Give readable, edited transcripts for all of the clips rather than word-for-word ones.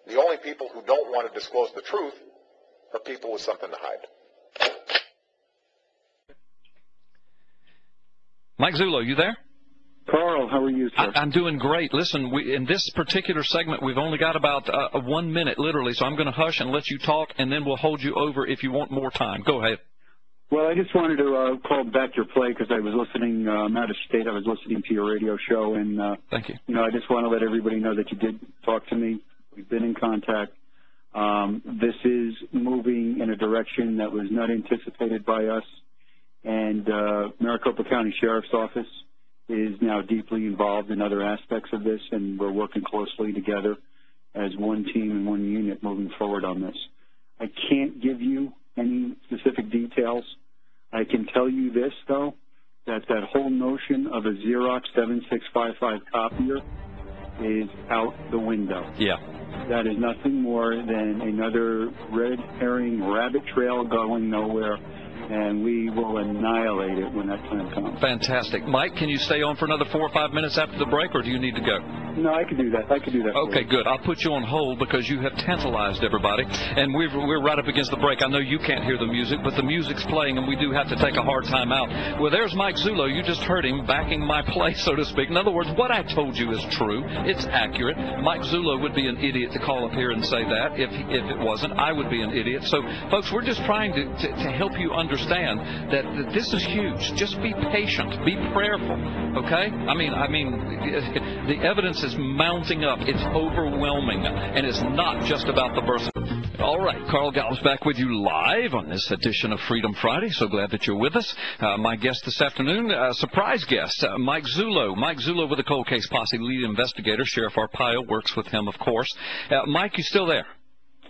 The only people who don't want to disclose the truth are people with something to hide. Mike Zullo, you there? Carl, how are you, sir? I'm doing great. Listen, in this particular segment, we've only got about 1 minute, literally, so I'm going to hush and let you talk, and then we'll hold you over if you want more time. Go ahead. Well, I just wanted to call back your play because I was listening. I'm out of state. I was listening to your radio show, and thank you. I just want to let everybody know that you did talk to me. We've been in contact. This is moving in a direction that was not anticipated by us, and Maricopa County Sheriff's Office is now deeply involved in other aspects of this, and we're working closely together as one team and one unit moving forward on this. I can't give you any specific details. I can tell you this, though, that whole notion of a Xerox 7655 copier is out the window. Yeah. That is nothing more than another red herring rabbit trail going nowhere, and we will annihilate it when that time comes. Fantastic. Mike, can you stay on for another 4 or 5 minutes after the break, or do you need to go? No, I can do that. Okay, good. I'll put you on hold because you have tantalized everybody, and we're right up against the break. I know you can't hear the music, but the music's playing, and we do have to take a hard time out. Well, there's Mike Zullo. You just heard him backing my play, so to speak. In other words, what I told you is true. It's accurate. Mike Zullo would be an idiot to call up here and say that. If it wasn't, I would be an idiot. So, folks, we're just trying to help you understand that this is huge. Just be patient. Be prayerful, okay? I mean, the evidence is mounting up. It's overwhelming, and it's not just about the birth. All right, Carl Gallups back with you live on this edition of Freedom Friday. So glad that you're with us. My guest this afternoon, surprise guest, Mike Zullo. Mike Zullo with the Cold Case Posse lead investigator. Sheriff Arpaio works with him, of course. Mike, you still there?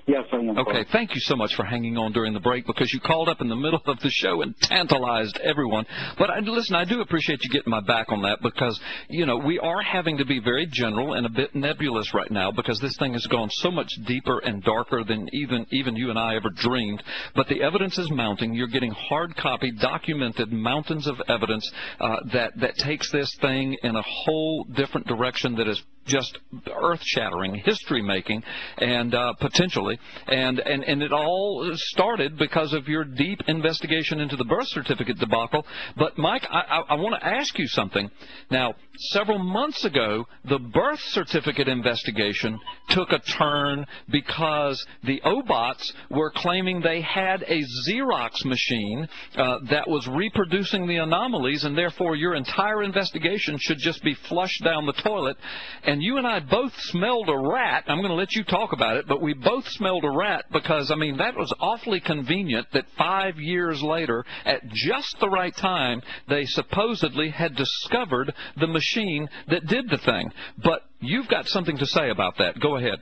Yes, I am. Okay, thank you so much for hanging on during the break because you called up in the middle of the show and tantalized everyone. But listen, I do appreciate you getting my back on that because, we are having to be very general and a bit nebulous right now because this thing has gone so much deeper and darker than even you and I ever dreamed. But the evidence is mounting. You're getting hard copy, documented mountains of evidence that takes this thing in a whole different direction that is just earth-shattering, history-making, and potentially. And it all started because of your deep investigation into the birth certificate debacle. But, Mike, I want to ask you something. Now, several months ago, the birth certificate investigation took a turn because the Obots were claiming they had a Xerox machine that was reproducing the anomalies, and therefore your entire investigation should just be flushed down the toilet. And you and I both smelled a rat. I'm going to let you talk about it, but we both smelled a rat because, that was awfully convenient that 5 years later, at just the right time, they supposedly had discovered the machine that did the thing. But you've got something to say about that. Go ahead.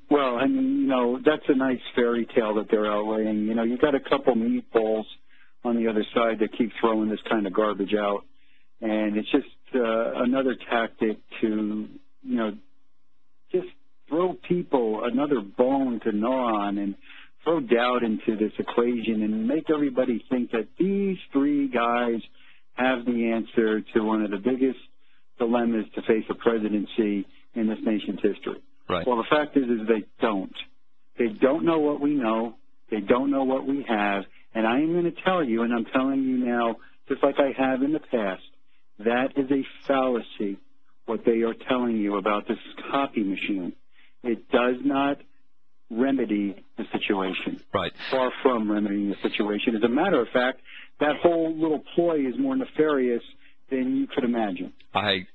Well, that's a nice fairy tale that they're outlaying. You got a couple meatballs on the other side that keep throwing this kind of garbage out. And it's just another tactic to, just throw people another bone to gnaw on and throw doubt into this equation and make everybody think that these three guys have the answer to one of the biggest dilemmas to face a presidency in this nation's history. Right. Well, the fact is they don't. They don't know what we know. They don't know what we have. And I am going to tell you, and I'm telling you now, just like I have in the past, that is a fallacy, what they are telling you about this copy machine. It does not remedy the situation. Right. Far from remedying the situation. As a matter of fact, that whole little ploy is more nefarious than you could imagine. I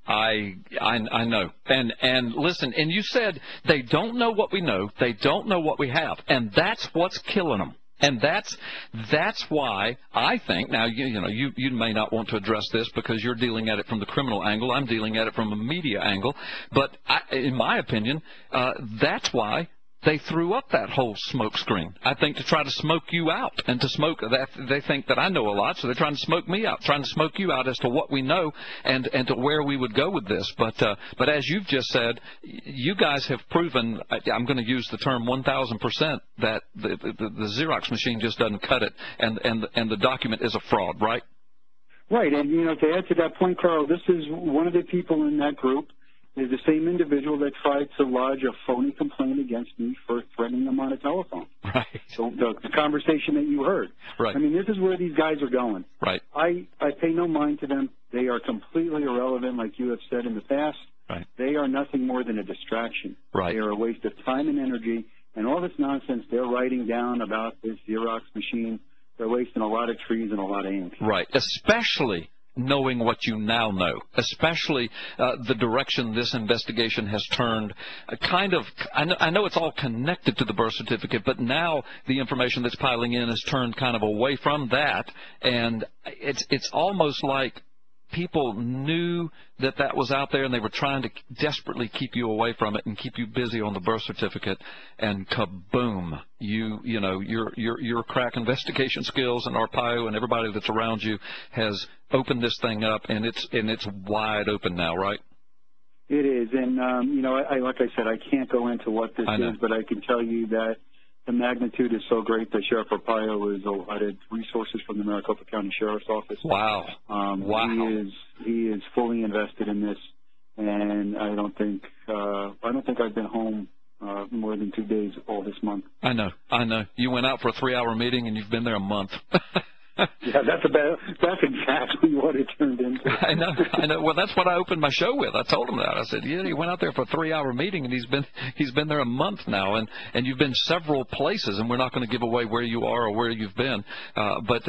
know. And listen, and you said they don't know what we know, they don't know what we have, and that's what's killing them. And that's why I think, now, you may not want to address this because you're dealing at it from the criminal angle. I'm dealing at it from a media angle. But in my opinion, that's why they threw up that whole smoke screen. I think to try to smoke you out and to smoke that. They think that I know a lot, so they're trying to smoke me out, trying to smoke you out as to what we know and to where we would go with this. But as you've just said, you guys have proven, I'm going to use the term 1,000%, that the Xerox machine just doesn't cut it, and the document is a fraud, right? Right, and to add to that point, Carl, this is one of the people in that group is the same individual that tried to lodge a phony complaint against me for threatening him on a telephone. Right. So the conversation that you heard. Right. I mean, this is where these guys are going. Right. I pay no mind to them. They are completely irrelevant, like you have said in the past. Right. They are nothing more than a distraction. Right. They are a waste of time and energy. And all this nonsense they're writing down about this Xerox machine, they're wasting a lot of trees and a lot of ink. Right. Especially knowing what you now know, especially the direction this investigation has turned. I know it's all connected to the birth certificate, but now the information that's piling in has turned kind of away from that, and it's almost like people knew that was out there, and they were trying to desperately keep you away from it and keep you busy on the birth certificate. And kaboom! Your crack investigation skills and Arpaio and everybody that's around you has opened this thing up, and it's wide open now, right? It is, and like I said, I can't go into what this is, but I can tell you that the magnitude is so great that Sheriff Arpaio has allotted resources from the Maricopa County Sheriff's Office. Wow. Wow. He is fully invested in this, and I don't think I've been home more than 2 days all this month. I know. You went out for a 3-hour meeting, and you've been there a month. Yeah, that's exactly what it turned into. I know. Well, that's what I opened my show with. I told him that. I said, yeah, he went out there for a 3-hour meeting, and he's been there a month now, and you've been several places, and we're not going to give away where you are or where you've been. But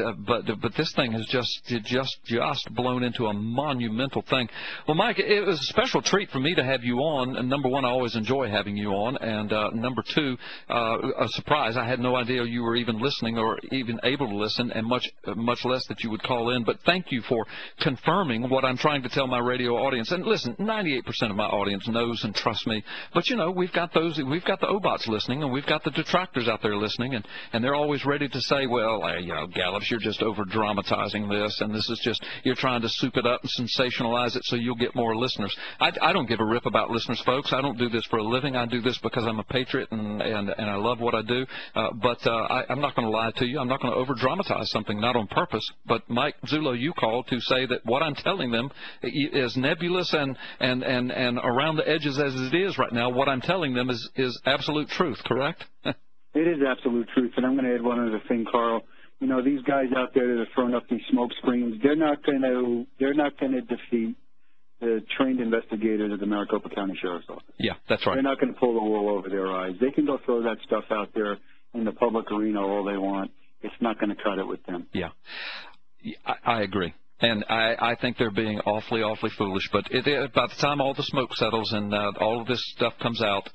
this thing has just blown into a monumental thing. Well, Mike, it was a special treat for me to have you on. And number one, I always enjoy having you on, and number two, a surprise. I had no idea you were even listening or even able to listen, and much less that you would call in. But thank you for confirming what I'm trying to tell my radio audience. And listen, 98% of my audience knows and trusts me. But we've got the Obots listening, and we've got the detractors out there listening, and they're always ready to say, well, Gallups, you're just over dramatizing this, and this is just, you're trying to soup it up and sensationalize it so you'll get more listeners. I don't give a rip about listeners, folks. I don't do this for a living. I do this because I'm a patriot and I love what I do. But I'm not going to lie to you. I'm not going to over dramatize something, not on purpose. But Mike Zullo, you called to say that what I'm telling them is nebulous and around the edges as it is right now. What I'm telling them is absolute truth, correct? It is absolute truth. And I'm going to add one other thing, Carl. These guys out there that are throwing up these smoke screens, they're not going to defeat the trained investigators of the Maricopa County Sheriff's Office. Yeah, that's right. They're not going to pull the wool over their eyes. They can go throw that stuff out there in the public arena all they want. It's not going to cut it with them. Yeah, I agree. And I think they're being awfully, awfully foolish. But by the time all the smoke settles and all of this stuff comes out,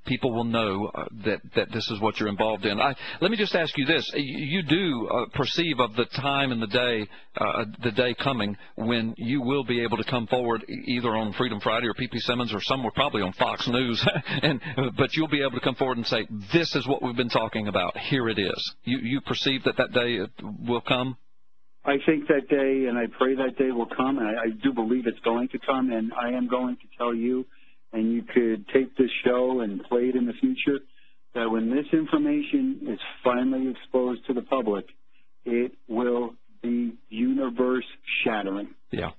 people will know that this is what you're involved in. Let me just ask you this. You do perceive of the time and the day coming when you will be able to come forward either on Freedom Friday or P.P. Simmons or somewhere, probably on Fox News, but you'll be able to come forward and say, this is what we've been talking about. Here it is. You perceive that day will come? I think that day, and I pray that day will come, and I do believe it's going to come, and I am going to tell you, and you could tape this show and play it in the future, that when this information is finally exposed to the public, it will be universe-shattering. Yeah.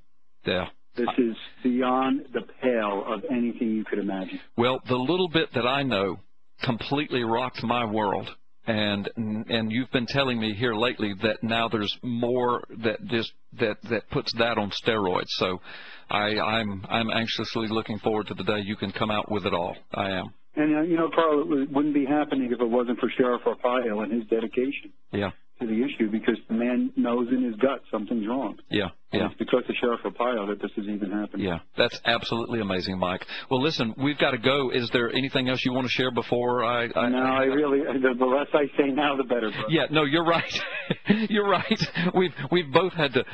This is beyond the pale of anything you could imagine. Well, the little bit that I know completely rocked my world. And you've been telling me here lately that now there's more that puts that on steroids. So I'm anxiously looking forward to the day you can come out with it all. I am. And Carl, it wouldn't be happening if it wasn't for Sheriff Arpaio and his dedication. Yeah. To the issue, because the man knows in his gut something's wrong. Yeah. And it's because of Sheriff Arpaio that this is even happening. Yeah, that's absolutely amazing, Mike. Well, listen, we've got to go. Is there anything else you want to share before the less I say now, the better, brother. Yeah, no, you're right. You're right. We've both had to,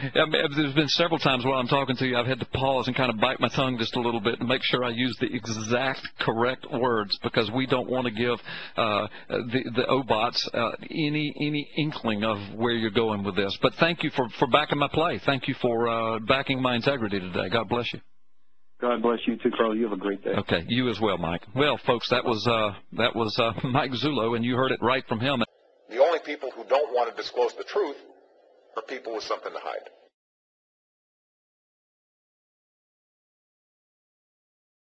there's been several times while I'm talking to you, I've had to pause and kind of bite my tongue just a little bit and make sure I use the exact correct words, because we don't want to give the Obots any inkling of where you're going with this. But thank you for backing my play. Thank you for backing my integrity today. God bless you. God bless you too, Carl. You have a great day. Okay, you as well, Mike. Well, folks, that was Mike Zullo, and you heard it right from him. The only people who don't want to disclose the truth are people with something to hide.